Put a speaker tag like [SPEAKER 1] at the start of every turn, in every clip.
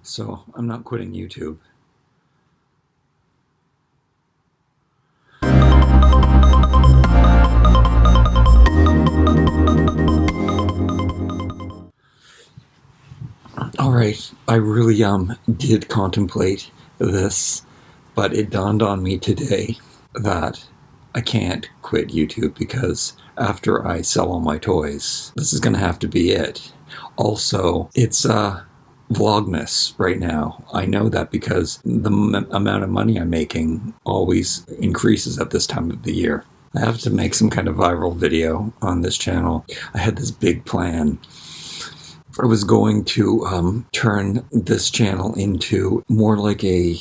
[SPEAKER 1] So I'm not quitting YouTube. All right, I really did contemplate this, but it dawned on me today that I can't quit YouTube because after I sell all my toys, this is going to have to be it. Also, it's Vlogmas right now. I know that because the amount of money I'm making always increases at this time of the year. I have to make some kind of viral video on this channel. I had this big plan. I was going to turn this channel into more like a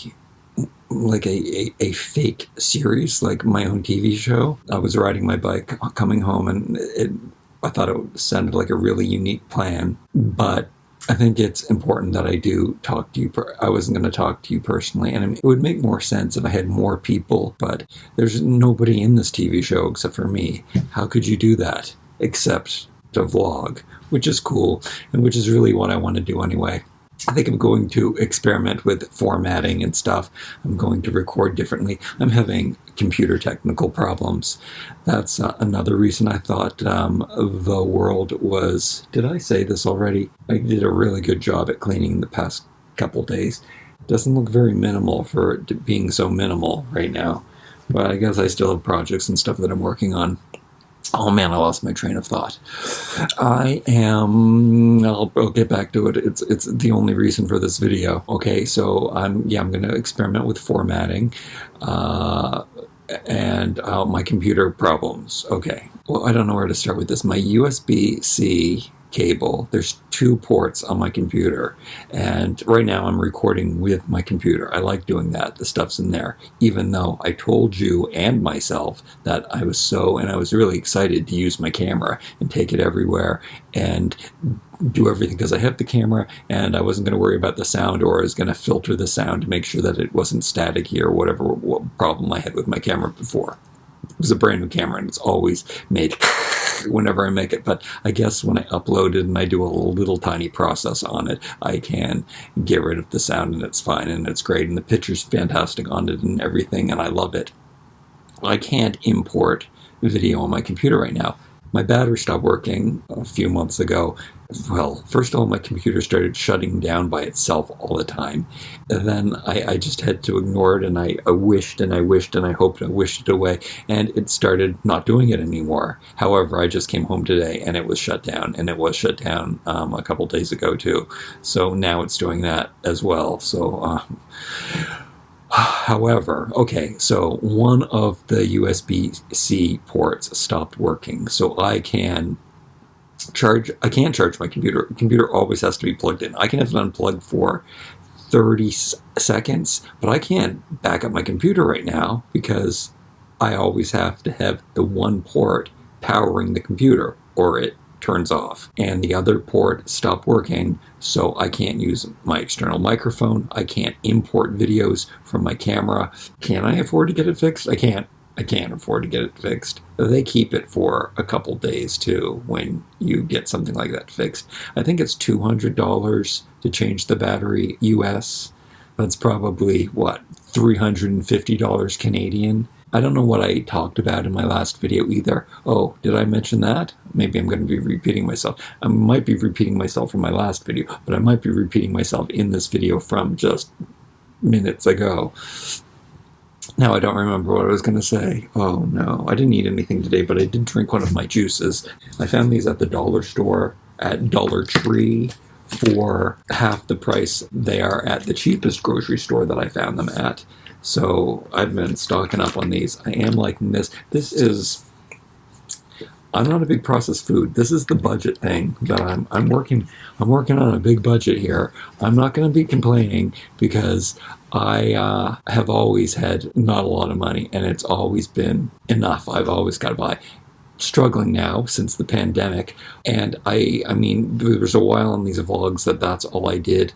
[SPEAKER 1] fake series, like my own TV show. I was riding my bike coming home, and I thought it sounded like a really unique plan, but I think it's important that I do talk to you. I wasn't going to talk to you personally, and it would make more sense if I had more people, but there's nobody in this TV show except for me. How could you do that except to vlog, which is cool, and which is really what I want to do anyway. I think I'm going to experiment with formatting and stuff. I'm going to record differently. I'm having computer technical problems. That's another reason I thought the world was... Did I say this already? I did a really good job at cleaning the past couple days. It doesn't look very minimal for it being so minimal right now. But I guess I still have projects and stuff that I'm working on. Oh man, I lost my train of thought. I'll get back to it. It's the only reason for this video. Okay, so I'm going to experiment with formatting and my computer problems. Okay, well, I don't know where to start with this. My USB-C cable, there's 2 ports on my computer, and right now I'm recording with my computer. I like doing that. The stuff's in there, even though I told you and myself that I was really excited to use my camera and take it everywhere and do everything because I have the camera, and I wasn't going to worry about the sound, or I was going to filter the sound to make sure that it wasn't staticky or what problem I had with my camera before. It was a brand new camera, and it's always made whenever I make it, but I guess when I upload it and I do a little tiny process on it, I can get rid of the sound, and it's fine, and it's great, and the picture's fantastic on it and everything, and I love it. I can't import video on my computer right now. My battery stopped working a few months ago. Well, first of all, my computer started shutting down by itself all the time. And then I just had to ignore it, and I wished and I wished and I hoped and I wished it away, and it started not doing it anymore. However, I just came home today and it was shut down, and it was shut down a couple days ago too. So now it's doing that as well. So, however, okay, so one of the USB-C ports stopped working, so I can't charge my computer. The computer always has to be plugged in. I can have it unplugged for 30 seconds, but I can't back up my computer right now because I always have to have the one port powering the computer, or it turns off, and the other port stopped working, so I can't use my external microphone. I can't import videos from my camera. Can I afford to get it fixed? I can't afford to get it fixed. They keep it for a couple days too when you get something like that fixed. I think it's $200 to change the battery US. That's probably, what, $350 Canadian? I don't know what I talked about in my last video either. Oh, did I mention that? Maybe I'm going to be repeating myself. I might be repeating myself from my last video, but I might be repeating myself in this video from just minutes ago. Now I don't remember what I was going to say. Oh no, I didn't eat anything today, but I did drink one of my juices. I found these at the dollar store at Dollar Tree for half the price they are at the cheapest grocery store that I found them at. So I've been stocking up on these. I am liking this. I'm not a big processed food. This is the budget thing that I'm working on a big budget here. I'm not going to be complaining because I have always had not a lot of money, and it's always been enough. I've always got by. Struggling now since the pandemic, and I mean, there was a while on these vlogs that's all I did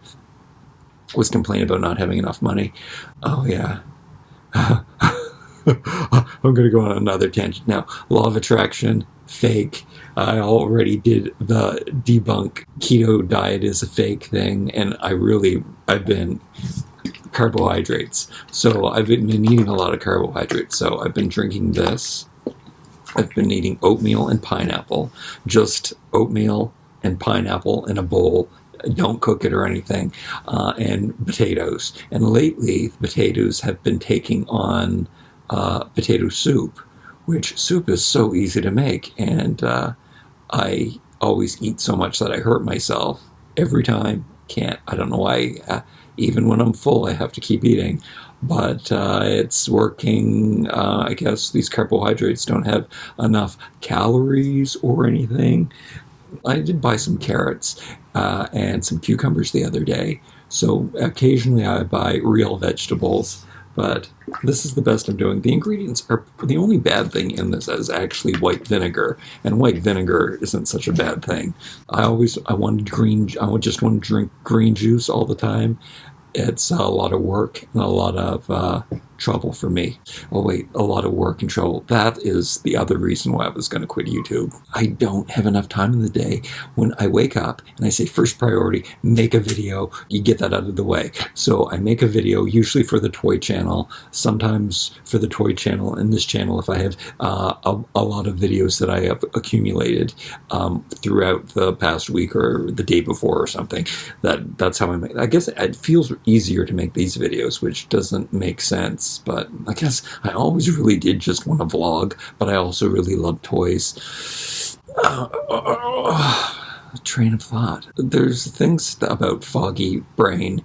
[SPEAKER 1] was complain about not having enough money. Oh yeah. I'm going to go on another tangent now. Law of attraction, fake. I already did the debunk keto diet is a fake thing, and I've been carbohydrates. So I've been eating a lot of carbohydrates. So I've been drinking this. I've been eating oatmeal and pineapple. Just oatmeal and pineapple in a bowl. Don't cook it or anything. And potatoes. And lately, the potatoes have been taking on potato soup, which soup is so easy to make. And I always eat so much that I hurt myself every time. I don't know why. Even when I'm full, I have to keep eating. But it's working. I guess these carbohydrates don't have enough calories or anything. I did buy some carrots and some cucumbers the other day. So occasionally I buy real vegetables. But this is the best I'm doing. The ingredients are the only bad thing in this is actually white vinegar, and white vinegar isn't such a bad thing. I would just want to drink green juice all the time. It's a lot of work and a lot of trouble for me. Oh wait, a lot of work and trouble. That is the other reason why I was going to quit YouTube. I don't have enough time in the day. When I wake up and I say first priority, make a video, you get that out of the way. So I make a video, usually for the toy channel, sometimes for the toy channel and this channel if I have a lot of videos that I have accumulated throughout the past week or the day before or something. That's how I make it. I guess it feels easier to make these videos, which doesn't make sense. But I guess I always really did just want to vlog, but I also really love toys. Train of thought. There's things about foggy brain,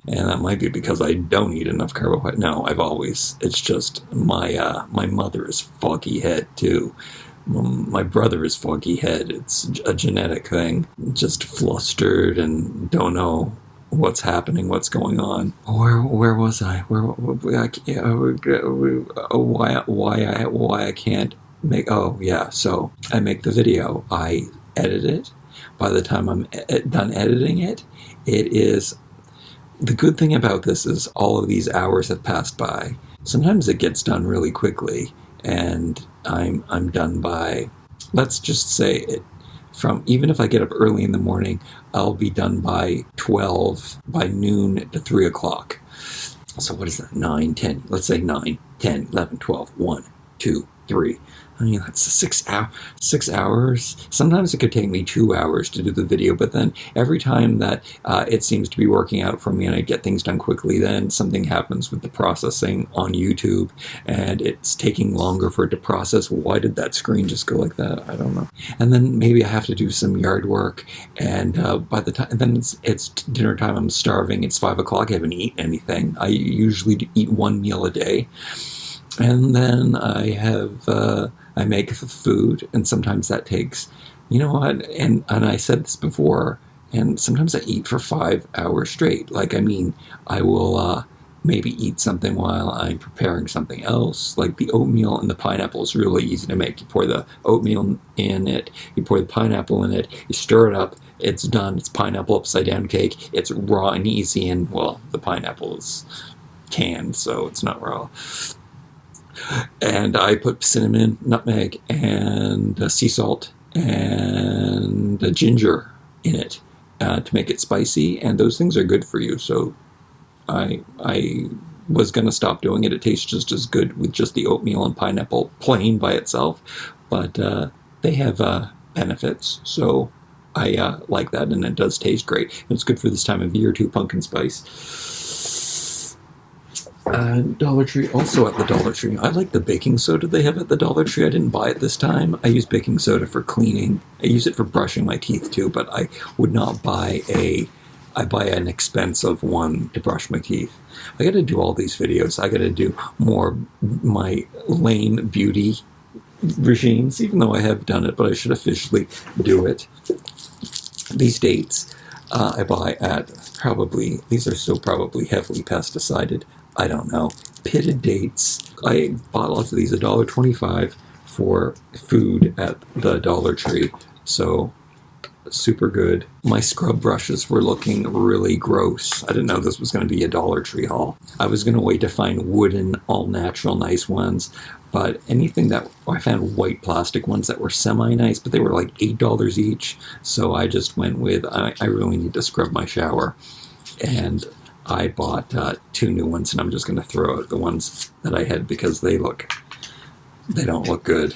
[SPEAKER 1] and that might be because I don't eat enough carbohydrate. No, it's just my mother is foggy head too. My brother is foggy head. It's a genetic thing. Just flustered and don't know what's happening, what's going on. Where was I? Why I can't make, oh yeah, so I make the video, I edit it. By the time I'm done editing it, it is, the good thing about this is all of these hours have passed by. Sometimes it gets done really quickly, and I'm done by, let's just say it, even if I get up early in the morning, I'll be done by noon to 3 o'clock. So what is that? 9, 10. Let's say 9, 10, 11, 12, 1, 2, 3. I mean, that's 6 hours. Sometimes it could take me 2 hours to do the video, but then every time that it seems to be working out for me and I get things done quickly, then something happens with the processing on YouTube and it's taking longer for it to process. Why did that screen just go like that? I don't know. And then maybe I have to do some yard work, and by the time, and then it's dinner time, I'm starving, it's 5 o'clock, I haven't eaten anything. I usually eat one meal a day. And then I make food, and sometimes that takes, you know what, and I said this before, and sometimes I eat for 5 hours straight. Like, I mean, I will maybe eat something while I'm preparing something else. Like the oatmeal and the pineapple is really easy to make. You pour the oatmeal in it, you pour the pineapple in it, you stir it up, it's done. It's pineapple upside down cake. It's raw and easy, and, well, the pineapple is canned, so it's not raw. And I put cinnamon, nutmeg, and sea salt, and ginger in it to make it spicy, and those things are good for you. So I was going to stop doing it. It tastes just as good with just the oatmeal and pineapple plain by itself, but they have benefits, so I like that, and it does taste great. It's good for this time of year too, pumpkin spice. Dollar Tree, also at the Dollar Tree. I like the baking soda they have at the Dollar Tree. I didn't buy it this time. I use baking soda for cleaning. I use it for brushing my teeth too, but I would not buy I buy an expensive one to brush my teeth. I gotta do all these videos. I gotta do more my lame beauty regimes, even though I have done it, but I should officially do it. These dates I buy at these are so probably heavily pesticided. I don't know. Pitted dates. I bought lots of these, $1.25 for food at the Dollar Tree. So super good. My scrub brushes were looking really gross. I didn't know this was going to be a Dollar Tree haul. I was going to wait to find wooden, all-natural nice ones, but anything that I found white plastic ones that were semi-nice, but they were like $8 each. So I just went with, I really need to scrub my shower. And I bought 2 new ones, and I'm just going to throw out the ones that I had because they don't look good.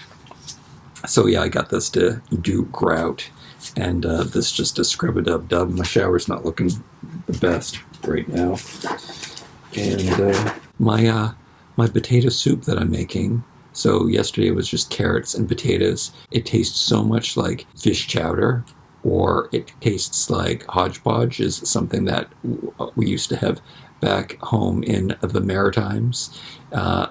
[SPEAKER 1] So yeah, I got this to do grout, and this just to scrub-a-dub-dub. My shower's not looking the best right now. And my potato soup that I'm making, so yesterday it was just carrots and potatoes. It tastes so much like fish chowder, or it tastes like hodgepodge, is something that we used to have back home in the Maritimes,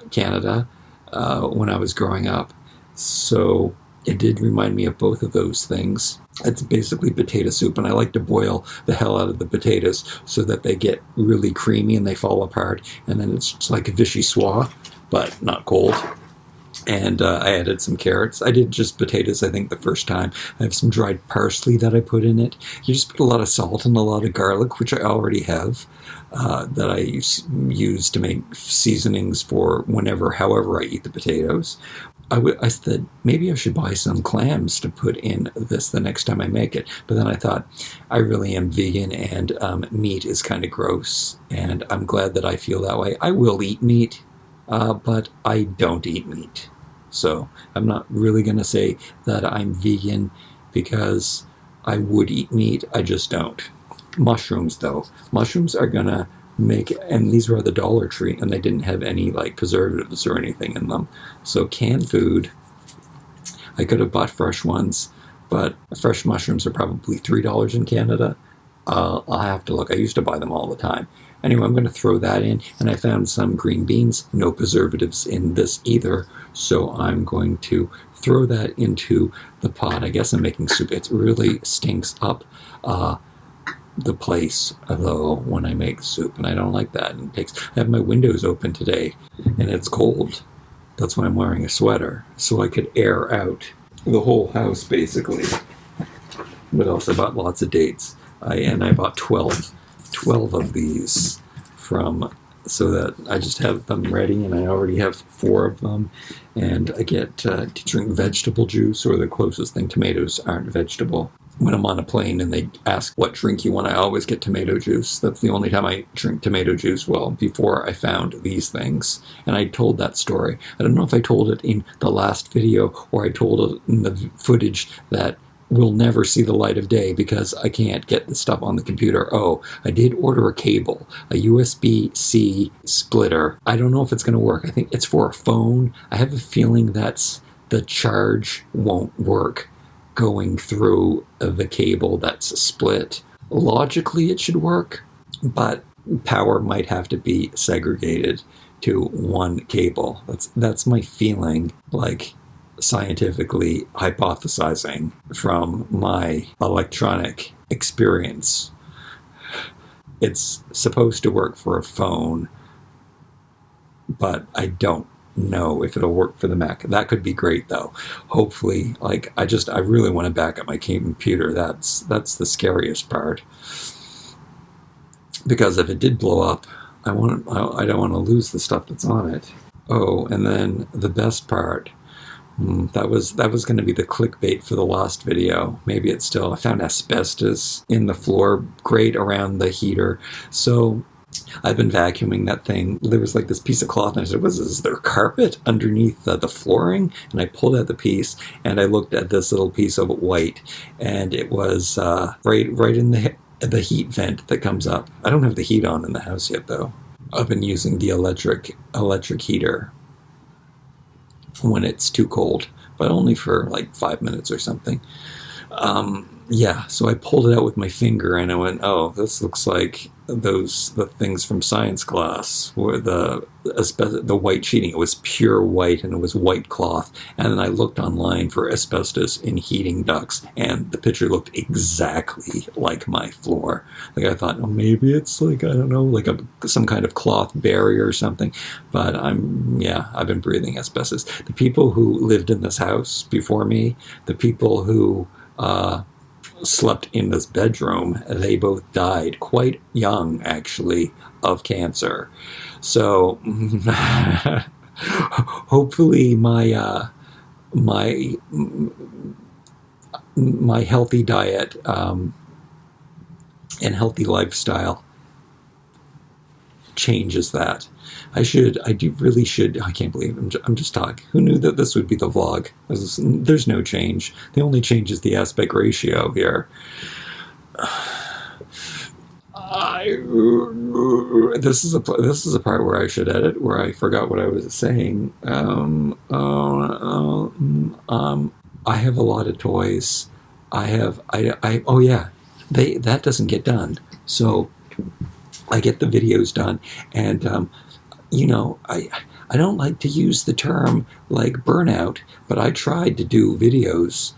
[SPEAKER 1] Canada, when I was growing up. So it did remind me of both of those things. It's basically potato soup, and I like to boil the hell out of the potatoes so that they get really creamy and they fall apart, and then it's just like a vichyssoise, but not cold. And I added some carrots. I did just potatoes, I think, the first time. I have some dried parsley that I put in it. You just put a lot of salt and a lot of garlic, which I already have, that I use to make seasonings for however I eat the potatoes. I said, maybe I should buy some clams to put in this the next time I make it. But then I thought, I really am vegan, and meat is kind of gross. And I'm glad that I feel that way. I will eat meat, but I don't eat meat. So I'm not really going to say that I'm vegan because I would eat meat. I just don't. Mushrooms, though. Mushrooms are going to make, and these were the Dollar Tree, and they didn't have any like preservatives or anything in them. So canned food, I could have bought fresh ones, but fresh mushrooms are probably $3 in Canada. I'll have to look. I used to buy them all the time. Anyway, I'm going to throw that in, and I found some green beans, no preservatives in this either, so I'm going to throw that into the pot. I guess I'm making soup. It really stinks up the place, though, when I make soup, and I don't like that. And I have my windows open today, and it's cold. That's why I'm wearing a sweater, so I could air out the whole house, basically. What else? I bought lots of dates. I bought 12 of these so that I just have them ready, and I already have 4 of them, and I get to drink vegetable juice, or the closest thing. Tomatoes aren't vegetable. When I'm on a plane and they ask what drink you want, I always get tomato juice. That's the only time I drink tomato juice. Well, before I found these things, and I told that story. I don't know if I told it in the last video or I told it in the footage that will never see the light of day because I can't get the stuff on the computer. Oh, I did order a cable, a USB-C splitter. I don't know if it's going to work. I think it's for a phone. I have a feeling that's the charge won't work going through the cable that's split. Logically, it should work, but power might have to be segregated to one cable. That's my feeling, like scientifically hypothesizing from my electronic experience. It's supposed to work for a phone, but I don't know if it'll work for the Mac. That could be great, though. Hopefully, I really want to back up my computer. That's the scariest part. Because if it did blow up, I don't want to lose the stuff that's on it. Oh, and then the best part, that was going to be the clickbait for the last video. Maybe it's still. I found asbestos in the floor grate around the heater. So I've been vacuuming that thing. There was like this piece of cloth, and I said, is there carpet underneath the flooring? And I pulled out the piece, and I looked at this little piece of white, and it was right in the heat vent that comes up. I don't have the heat on in the house yet, though. I've been using the electric heater when it's too cold, but only for like 5 minutes or something. So I pulled it out with my finger, and I went, oh, this looks like the things from science class, where the white sheeting. It was pure white, and it was white cloth. And then I looked online for asbestos in heating ducts, and the picture looked exactly like my floor. Like, I thought, maybe it's like, I don't know, like some kind of cloth barrier or something. But I've been breathing asbestos. The people who lived in this house before me, the people who slept in this bedroom. They both died quite young, actually, of cancer. So hopefully my healthy diet and healthy lifestyle changes that. I really should. I can't believe I'm just talking. Who knew that this would be the vlog? There's no change. The only change is the aspect ratio here. This is a part where I should edit, where I forgot what I was saying. I have a lot of toys. Oh yeah, that doesn't get done. So I get the videos done, and I don't like to use the term like burnout, but I tried to do videos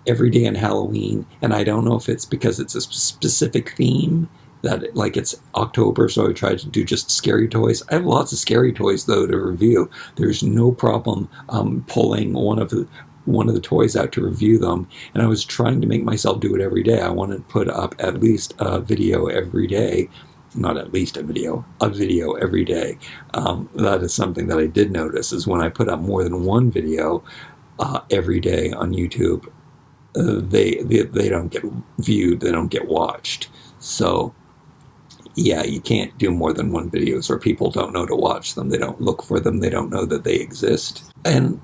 [SPEAKER 1] every day on Halloween, and I don't know if it's because it's a specific theme that, like, it's October, so I tried to do just scary toys. I have lots of scary toys though to review. There's no problem pulling one of the toys out to review them, and I was trying to make myself do it every day. I wanted to put up at least a video every day. Not at least a video every day. That is something that I did notice, is when I put up more than one video every day on YouTube, they don't get viewed, they don't get watched. So yeah, you can't do more than one videos, or people don't know to watch them. They don't look for them. They don't know that they exist. And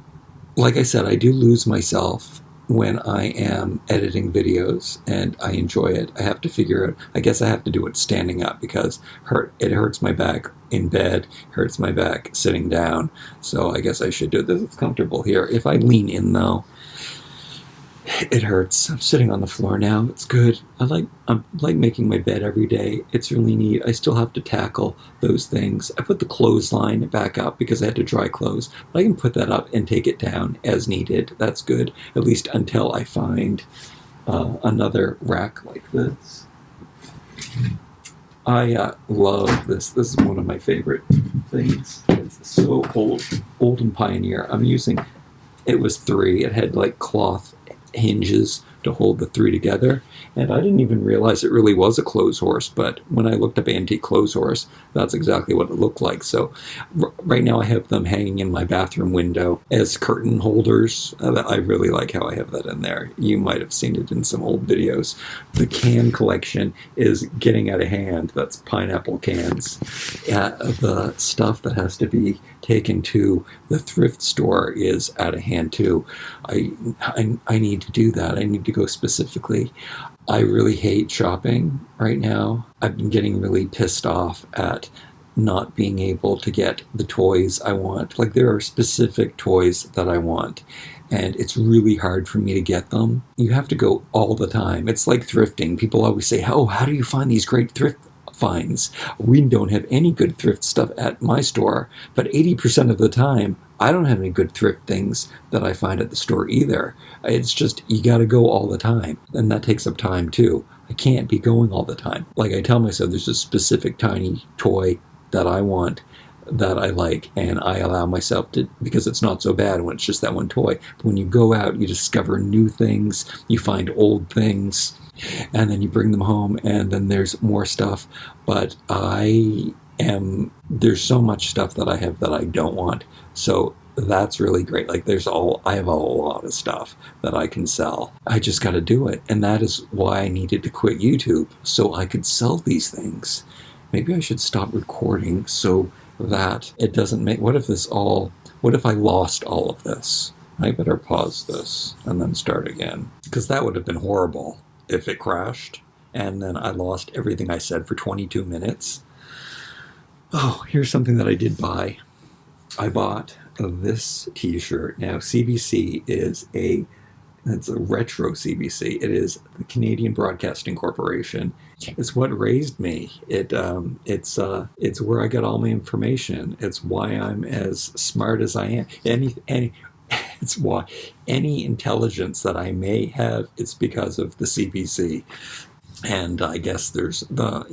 [SPEAKER 1] like I said, I do lose myself when I am editing videos, and I enjoy it. I have to figure out, I guess I have to do it standing up, because it hurts my back in bed, hurts my back sitting down. So I guess I should do this. It's comfortable here. If I lean in though, it hurts. I'm sitting on the floor now. It's good. I like making my bed every day. It's really neat. I still have to tackle those things. I put the clothesline back up because I had to dry clothes, but I can put that up and take it down as needed. That's good, at least until I find another rack like this. I love this. This is one of my favorite things. It's so old and pioneer. It was 3. It had like cloth hinges to hold the 3 together, and I didn't even realize it really was a clothes horse, but when I looked up antique clothes horse, that's exactly what it looked like. So right now I have them hanging in my bathroom window as curtain holders. I really like how I have that in there. You might have seen it in some old videos. The can collection is getting out of hand. That's pineapple cans. The stuff that has to be taken to the thrift store is out of hand too. I need to do that. I need to go specifically. I really hate shopping right now. I've been getting really pissed off at not being able to get the toys I want. Like, there are specific toys that I want, and it's really hard for me to get them. You have to go all the time. It's like thrifting. People always say, oh, how do you find these great thrift finds? We don't have any good thrift stuff at my store, but 80% of the time, I don't have any good thrift things that I find at the store either. It's just, you gotta go all the time, and that takes up time too. I can't be going all the time. Like, I tell myself there's a specific tiny toy that I want, that I like, and I allow myself to, because it's not so bad when it's just that one toy. But when you go out, you discover new things, you find old things, and then you bring them home, and then there's more stuff. But there's so much stuff that I have that I don't want. So that's really great. Like, I have a lot of stuff that I can sell. I just got to do it. And that is why I needed to quit YouTube, so I could sell these things. Maybe I should stop recording so that it doesn't make, what if I lost all of this? I better pause this and then start again, because that would have been horrible if it crashed and then I lost everything I said for 22 minutes. Oh, here's something that I did buy. I bought this t-shirt. Now, CBC it's a retro CBC. It is the Canadian Broadcasting Corporation. It's what raised me. It's where I got all my information. It's why I'm as smart as I am. It's why any intelligence that I may have, it's because of the CBC. And I guess there's the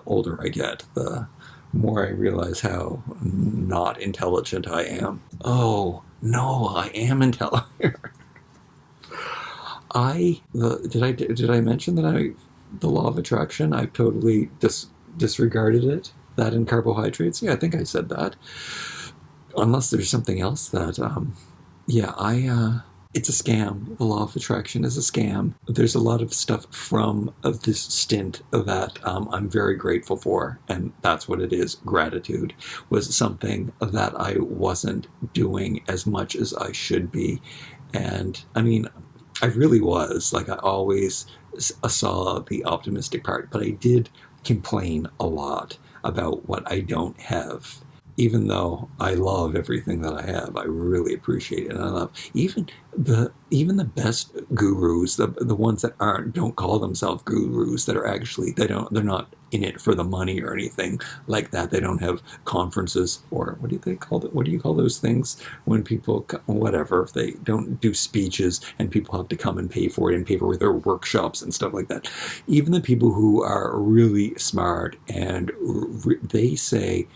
[SPEAKER 1] older I get, the more I realize how not intelligent I am. Oh, no, I am intelligent. Did I mention that the law of attraction, I've totally disregarded it? That in carbohydrates? Yeah, I think I said that. Unless there's something else that, yeah, it's a scam. The law of attraction is a scam. There's a lot of stuff from this stint that I'm very grateful for, and that's what it is. Gratitude was something that I wasn't doing as much as I should be. And I mean, I really was. Like, I always saw the optimistic part, but I did complain a lot about what I don't have. Even though I love everything that I have, I really appreciate it. And I love even the best gurus, the ones that don't call themselves gurus, that are actually, they're not in it for the money or anything like that. They don't have conferences, or what do they call it? What do you call those things when people, whatever, if they don't do speeches and people have to come and pay for it and pay for their workshops and stuff like that. Even the people who are really smart and they say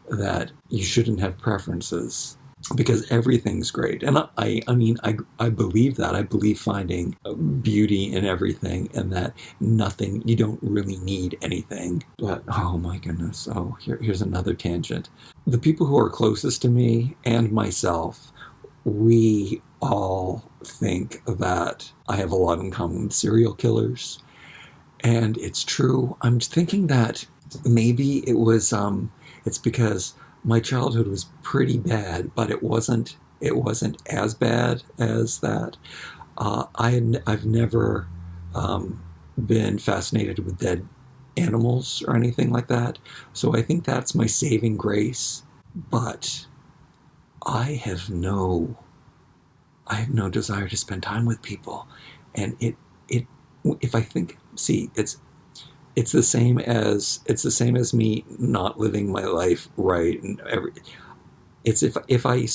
[SPEAKER 1] that you shouldn't have preferences because everything's great. And I believe that. I believe finding beauty in everything, and that you don't really need anything. But, oh my goodness. Oh, here's another tangent. The people who are closest to me and myself, we all think that I have a lot in common with serial killers. And it's true. I'm thinking that maybe it's because my childhood was pretty bad, but it wasn't as bad as that. I've never been fascinated with dead animals or anything like that, so I think that's my saving grace. But I have no desire to spend time with people, and if I think, see, it's the same as me not living my life right, and it's if I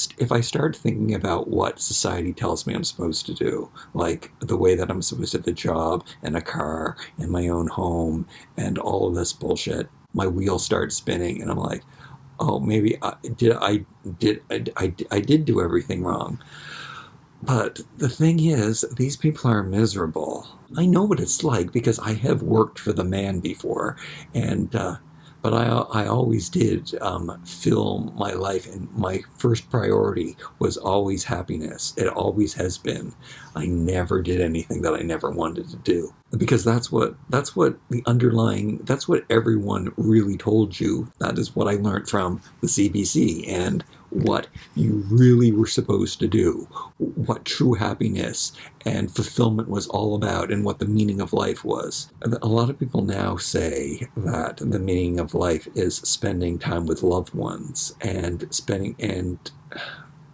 [SPEAKER 1] start thinking about what society tells me I'm supposed to do, like the way that I'm supposed to have a job and a car and my own home and all of this bullshit, my wheels start spinning, and I'm like, oh, maybe I did do everything wrong. But the thing is, these people are miserable. I know what it's like because I have worked for the man before, and but I always did fill my life, and my first priority was always happiness. It always has been. I never did anything that I never wanted to do, because that's what everyone really told you. That is what I learned from the CBC, and what you really were supposed to do, what true happiness and fulfillment was all about, and what the meaning of life was. A lot of people now say that the meaning of life is spending time with loved ones, and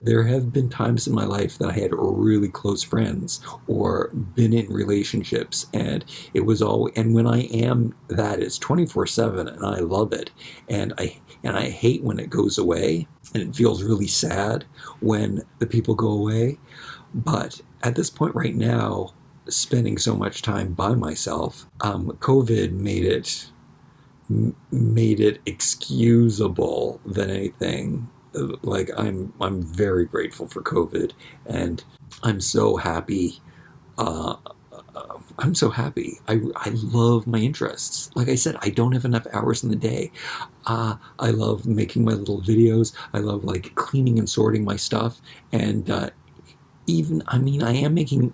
[SPEAKER 1] there have been times in my life that I had really close friends or been in relationships, and it was and when I am that, it's 24/7, and I love it, and I hate when it goes away, and it feels really sad when the people go away. But at this point right now, spending so much time by myself, COVID made it excusable than anything. Like, I'm very grateful for COVID, and I'm so happy. I'm so happy. I love my interests. Like I said, I don't have enough hours in the day. I love making my little videos. I love like cleaning and sorting my stuff, and I am making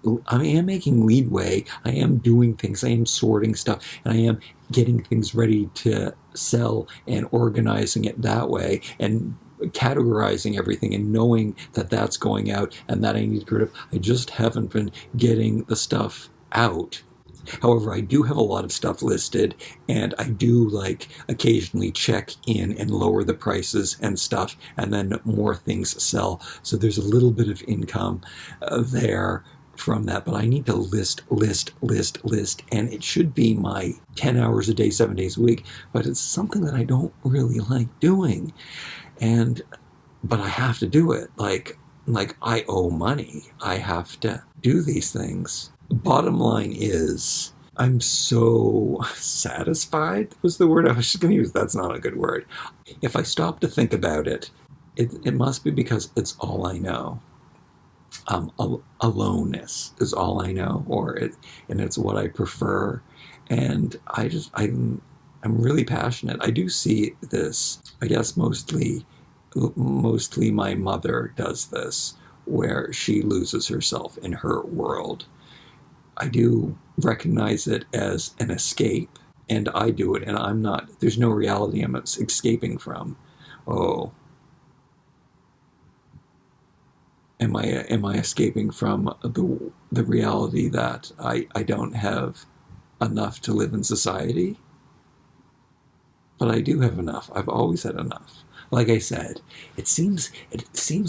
[SPEAKER 1] leadway. I am doing things. I am sorting stuff, and I am getting things ready to sell and organizing it that way, and categorizing everything and knowing that that's going out and that I need to get rid of. I just haven't been getting the stuff out. However, I do have a lot of stuff listed, and I do like occasionally check in and lower the prices and stuff, and then more things sell. So there's a little bit of income there from that, but I need to list, and it should be my 10 hours a day, 7 days a week, but it's something that I don't really like doing. But I have to do it. Like I owe money. I have to do these things. Bottom line is, I'm so satisfied was the word I was just going to use. That's not a good word. If I stop to think about it, it must be because it's all I know. aloneness is all I know, and it's what I prefer. And I'm really passionate. I do see this, I guess mostly my mother does this, where she loses herself in her world. I do recognize it as an escape, and I do it, and there's no reality I'm escaping from. Oh, am I escaping from the reality that I don't have enough to live in society? But I do have enough. I've always had enough. Like I said, it seems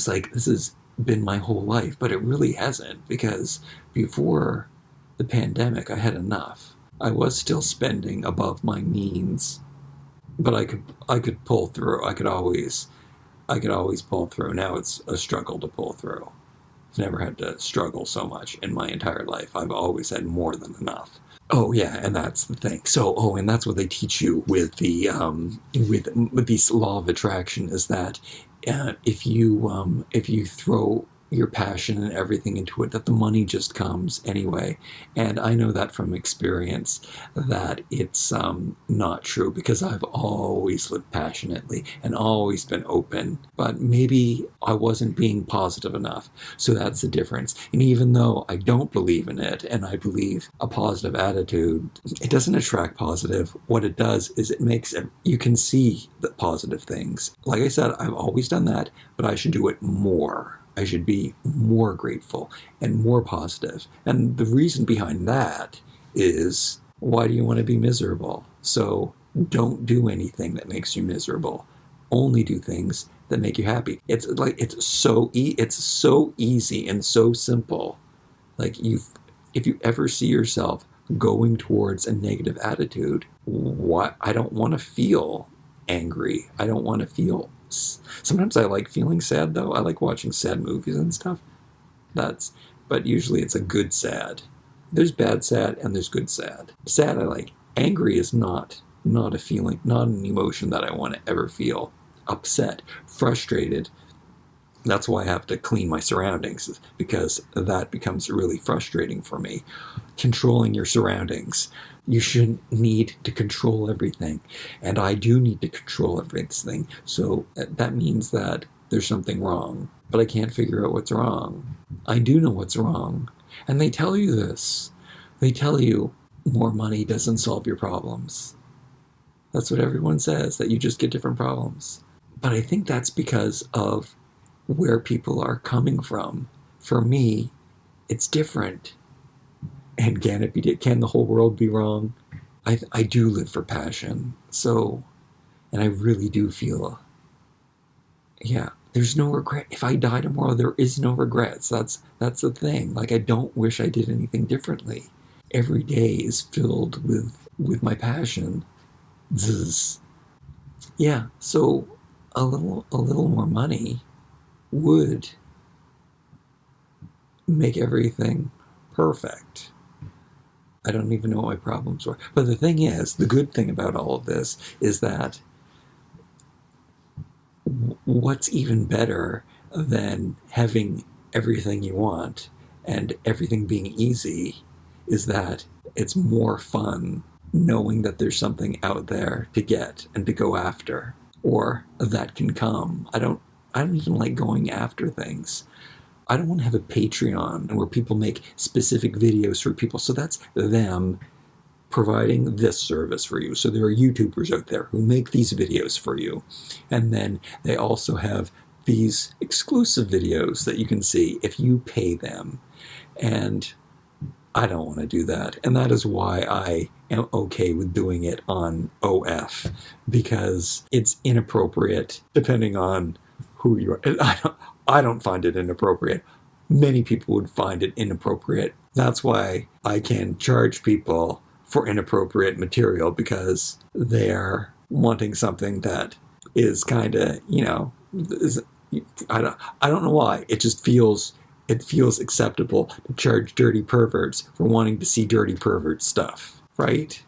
[SPEAKER 1] like this has been my whole life, but it really hasn't, because before the pandemic, I had enough. I was still spending above my means, but I could pull through. I could always pull through. Now it's a struggle to pull through. I've never had to struggle so much in my entire life. I've always had more than enough. Oh yeah, and that's the thing. So and that's what they teach you with the with this law of attraction, is that if you throw your passion and everything into it, that the money just comes anyway. And I know that from experience that it's not true, because I've always lived passionately and always been open, but maybe I wasn't being positive enough. So that's the difference. And even though I don't believe in it, and I believe a positive attitude, it doesn't attract positive. What it does is it makes it, you can see the positive things. Like I said, I've always done that, but I should do it more. I should be more grateful and more positive. And the reason behind that is, why do you want to be miserable? So don't do anything that makes you miserable. Only do things that make you happy. It's so easy and so simple. Like, if you ever see yourself going towards a negative attitude, I don't want to feel angry. I don't want to feel. Sometimes I like feeling sad, though. I like watching sad movies and stuff. But usually it's a good sad. There's bad sad and there's good sad. Sad I like. Angry is not a feeling, not an emotion that I want to ever feel. Upset, frustrated. That's why I have to clean my surroundings, because that becomes really frustrating for me. Controlling your surroundings. You shouldn't need to control everything. And I do need to control everything. So that means that there's something wrong. But I can't figure out what's wrong. I do know what's wrong. And they tell you this. They tell you more money doesn't solve your problems. That's what everyone says, that you just get different problems. But I think that's because of where people are coming from. For me, it's different. And can the whole world be wrong? I do live for passion. So, and I really do feel, there's no regret. If I die tomorrow, there is no regrets. That's the thing. Like, I don't wish I did anything differently. Every day is filled with my passion. So a little more money would make everything perfect. I don't even know what my problems were. But the thing is, the good thing about all of this is that what's even better than having everything you want and everything being easy is that it's more fun knowing that there's something out there to get and to go after, or that can come. I don't even like going after things. I don't want to have a Patreon where people make specific videos for people. So that's them providing this service for you. So there are YouTubers out there who make these videos for you. And then they also have these exclusive videos that you can see if you pay them. And I don't want to do that. And that is why I am okay with doing it on OF, because it's inappropriate depending on who you are. I don't find it inappropriate. Many people would find it inappropriate. That's why I can charge people for inappropriate material, because they're wanting something that is kind of, I don't know why. It just feels acceptable to charge dirty perverts for wanting to see dirty pervert stuff. Right.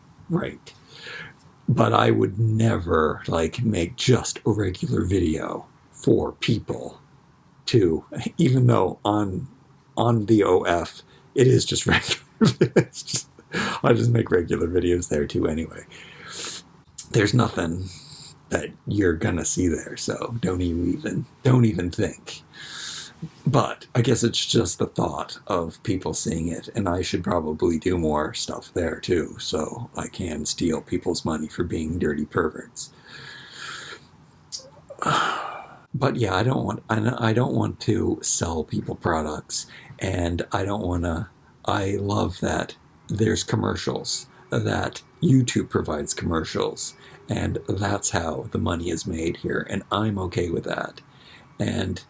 [SPEAKER 1] But I would never make just a regular video for people to, even though on on the OF, it is just regular. I just make regular videos there too anyway. There's nothing that you're gonna see there, so don't even think. But I guess it's just the thought of people seeing it, and I should probably do more stuff there too, so I can steal people's money for being dirty perverts. But yeah, I don't want to sell people products, and I love that there's commercials, that YouTube provides commercials, and that's how the money is made here, and I'm okay with that. And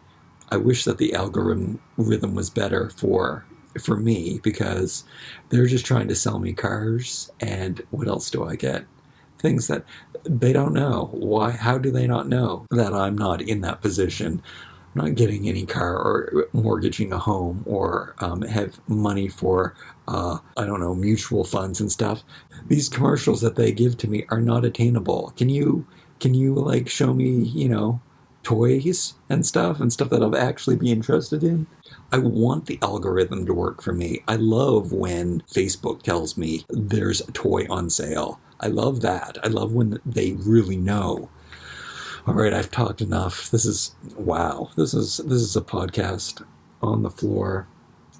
[SPEAKER 1] I wish that the algorithm was better for me, because they're just trying to sell me cars, and what else do I get? Things that they don't know. Why? How do they not know that I'm not in that position? I'm not getting any car or mortgaging a home or have money for, mutual funds and stuff. These commercials that they give to me are not attainable. Can you like show me, toys and stuff that I'll actually be interested in? I want the algorithm to work for me. I love when Facebook tells me there's a toy on sale. I love that. I love when they really know. All right, I've talked enough. This is a podcast on the floor.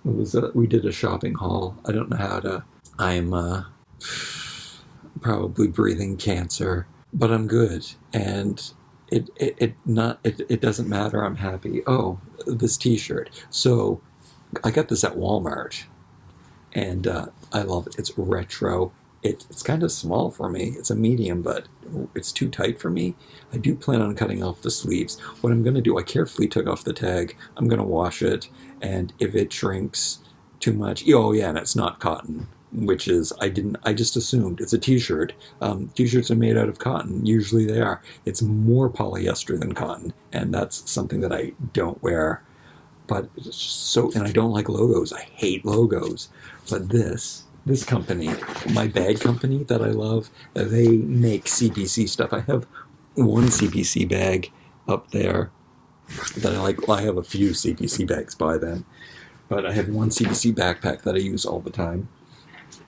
[SPEAKER 1] We did a shopping haul. I don't know how to. I'm probably breathing cancer, but I'm good, and it doesn't matter. I'm happy. Oh, this T-shirt. So I got this at Walmart, and I love it. It's retro. It's kind of small for me. It's a medium, but it's too tight for me. I do plan on cutting off the sleeves. What I'm going to do, I carefully took off the tag. I'm going to wash it, and if it shrinks too much, and it's not cotton, which is, I just assumed it's a T-shirt. T-shirts are made out of cotton. Usually they are. It's more polyester than cotton, and that's something that I don't wear. But and I don't like logos. I hate logos. But this company, my bag company that I love, they make CPC stuff. I have one CPC bag up there that I like. Well, I have a few CPC bags by them, but I have one CPC backpack that I use all the time.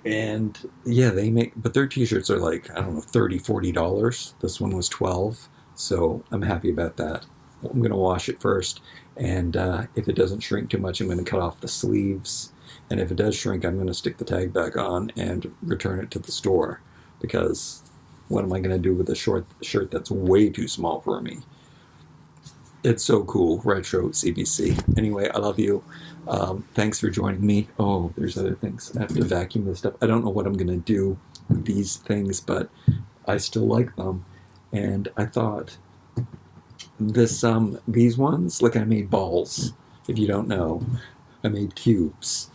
[SPEAKER 1] And yeah, but their T-shirts are like, I don't know, $30, $40. This one was $12, so I'm happy about that. I'm going to wash it first, and if it doesn't shrink too much, I'm going to cut off the sleeves. And if it does shrink, I'm going to stick the tag back on and return it to the store, because what am I going to do with a shirt that's way too small for me? It's so cool. Retro CBC. Anyway, I love you. Thanks for joining me. Oh, there's other things. I have to vacuum this stuff. I don't know what I'm going to do with these things, but I still like them. And I thought these ones, like, I made balls. If you don't know, I made cubes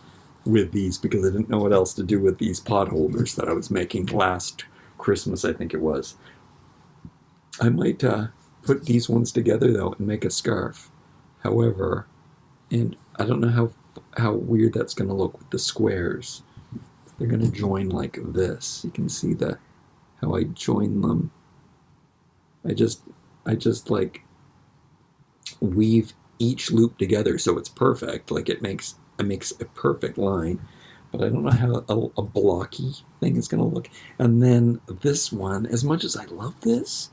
[SPEAKER 1] with these because I didn't know what else to do with these pot holders that I was making last Christmas, I think it was. I might put these ones together though and make a scarf. However, and I don't know how weird that's going to look with the squares. They're going to join like this. You can see how I join them. I just like weave each loop together so it's perfect. Like it makes a perfect line, but I don't know how a blocky thing is going to look. And then this one, as much as I love this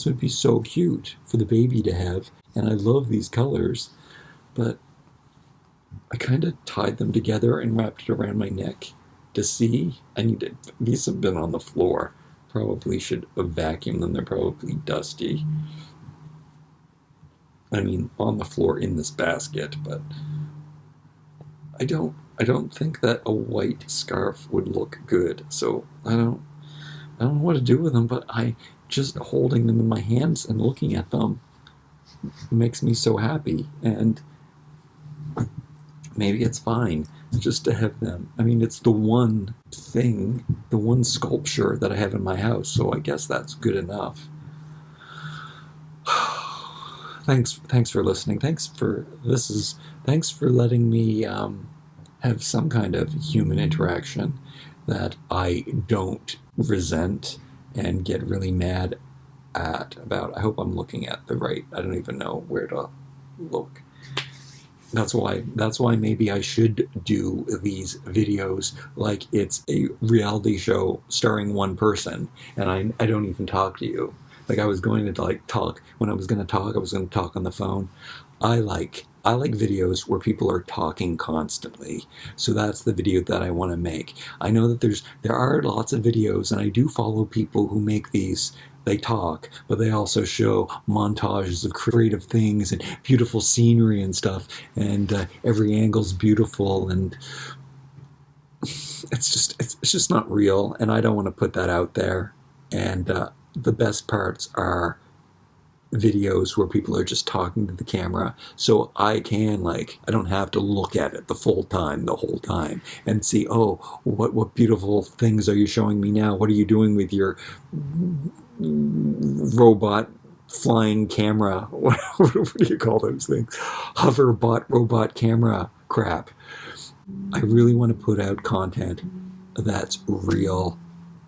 [SPEAKER 1] would be so cute for the baby to have, and I love these colors, but I kind of tied them together and wrapped it around my neck to see. These have been on the floor. Probably should vacuum them. They're probably dusty. I mean, on the floor in this basket, but I don't think that a white scarf would look good. So I don't know what to do with them, but just holding them in my hands and looking at them makes me so happy. And maybe it's fine just to have them. I mean, it's the one sculpture that I have in my house, so I guess that's good enough. Thanks for listening. Thanks for letting me have some kind of human interaction that I don't resent and get really mad about. I hope I'm looking at the right. I don't even know where to look. That's why maybe I should do these videos like it's a reality show starring one person, and I don't even talk to you. Like I was going to like talk when I was going to talk, I was going to talk on the phone. I like videos where people are talking constantly. So that's the video that I want to make. I know that there are lots of videos, and I do follow people who make these. They talk, but they also show montages of creative things and beautiful scenery and stuff, and every angle's beautiful, and it's just not real, and I don't want to put that out there. And the best parts are videos where people are just talking to the camera, so I can, like, I don't have to look at it the whole time and see, oh, what beautiful things are you showing me now, what are you doing with your robot flying camera, what do you call those things, hoverbot robot camera crap. I really want to put out content that's real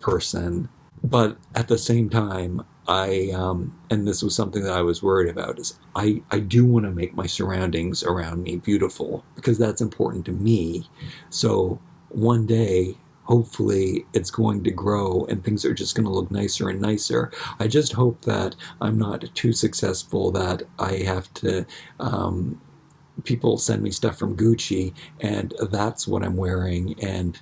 [SPEAKER 1] person, but at the same time, and this was something that I was worried about, is I do want to make my surroundings around me beautiful, because that's important to me. So one day, hopefully, it's going to grow and things are just going to look nicer and nicer. I just hope that I'm not too successful that I have to, people send me stuff from Gucci and that's what I'm wearing, and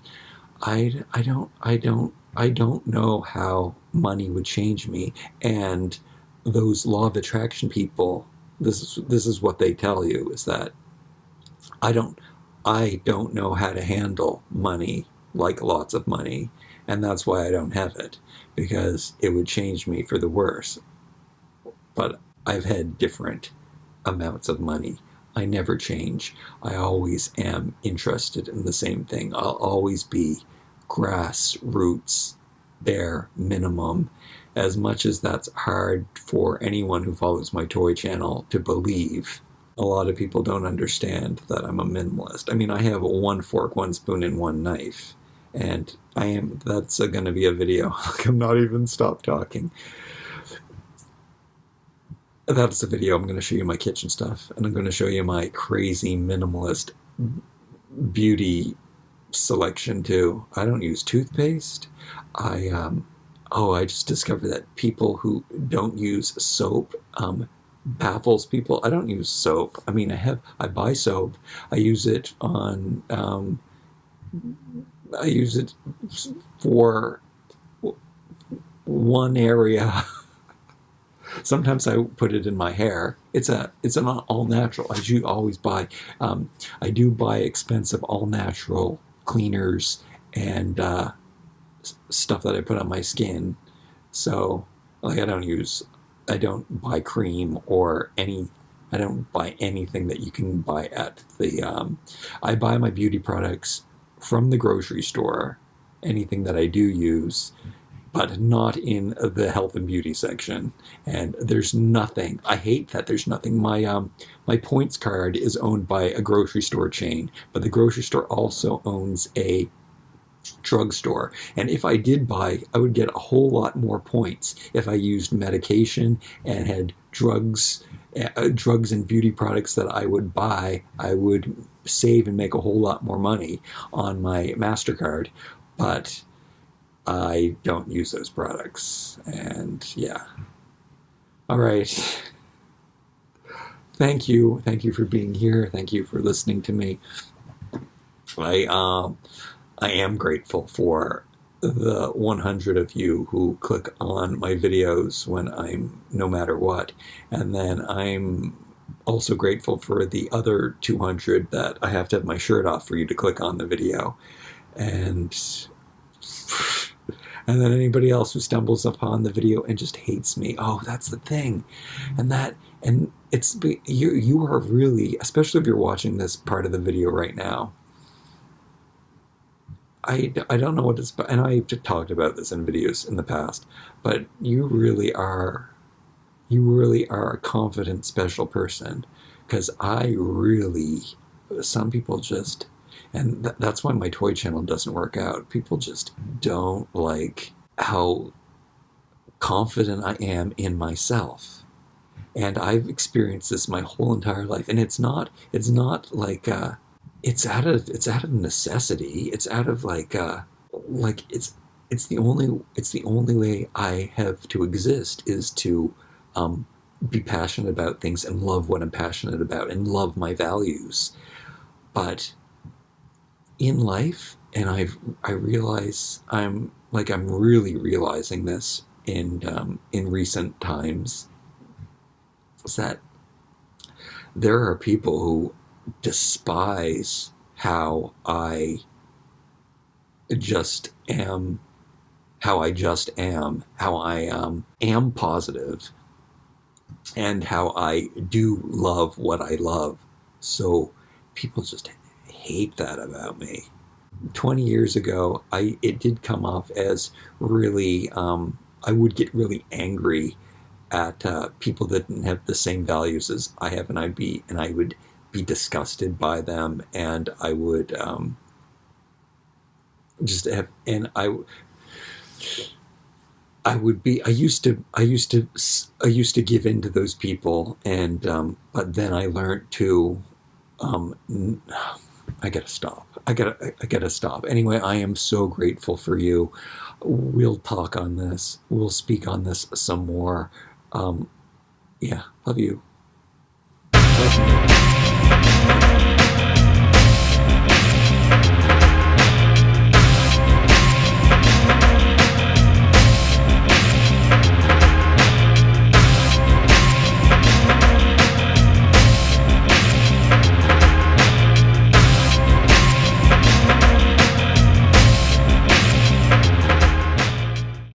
[SPEAKER 1] I don't know how money would change me. And those law of attraction people, this is what they tell you, is that I don't know how to handle money, like lots of money, and that's why I don't have it, because it would change me for the worse. But I've had different amounts of money. I never change. I always am interested in the same thing. I'll always be grassroots, bare minimum, as much as that's hard for anyone who follows my toy channel to believe. A lot of people don't understand that I'm a minimalist. I mean, I have one fork, one spoon, and one knife, and that's going to be a video. I'm not even stop talking. That's the video. I'm going to show you my kitchen stuff, and I'm going to show you my crazy minimalist beauty selection too. I don't use toothpaste. I just discovered that people who don't use soap baffles people. I don't use soap. I mean, I buy soap. I use it for one area. Sometimes I put it in my hair. It's an all natural. I do buy expensive all natural cleaners and stuff that I put on my skin. So, like, I don't buy cream or I don't buy anything that you can buy at I buy my beauty products from the grocery store, anything that I do use, but not in the health and beauty section. And there's nothing. I hate that there's nothing. My points card is owned by a grocery store chain, but the grocery store also owns a drugstore. And if I did buy, I would get a whole lot more points if I used medication and had drugs and beauty products that I would buy. I would save and make a whole lot more money on my MasterCard. But I don't use those products, and yeah. All right. Thank you for being here. Thank you for listening to me. I am grateful for the 100 of you who click on my videos when I'm no matter what, and then I'm also grateful for the other 200 that I have to have my shirt off for you to click on the video, and then anybody else who stumbles upon the video and just hates me. Oh, that's the thing. And it's, you are really, especially if you're watching this part of the video right now, I don't know what it's, and I've talked about this in videos in the past, but you really are a confident, special person, because some people just, and that's why my toy channel doesn't work out. People just don't like how confident I am in myself. And I've experienced this my whole entire life, and it's not like it's out of necessity. It's out of like it's the only way I have to exist is to um, be passionate about things and love what I'm passionate about and love my values. But in life, and I realize I'm really realizing this in recent times, is that there are people who despise how just am how I just how I am positive, and how I do love what I love. So people just hate that about me. 20 years ago, it did come off as really, I would get really angry at people that didn't have the same values as I have, and I would be disgusted by them, and I would just have, and I would be. I used to give in to those people, and but then I learned to. Um, I gotta stop. I gotta stop. Anyway, I am so grateful for you. We'll talk on this. We'll speak on this some more. Um, yeah, love you.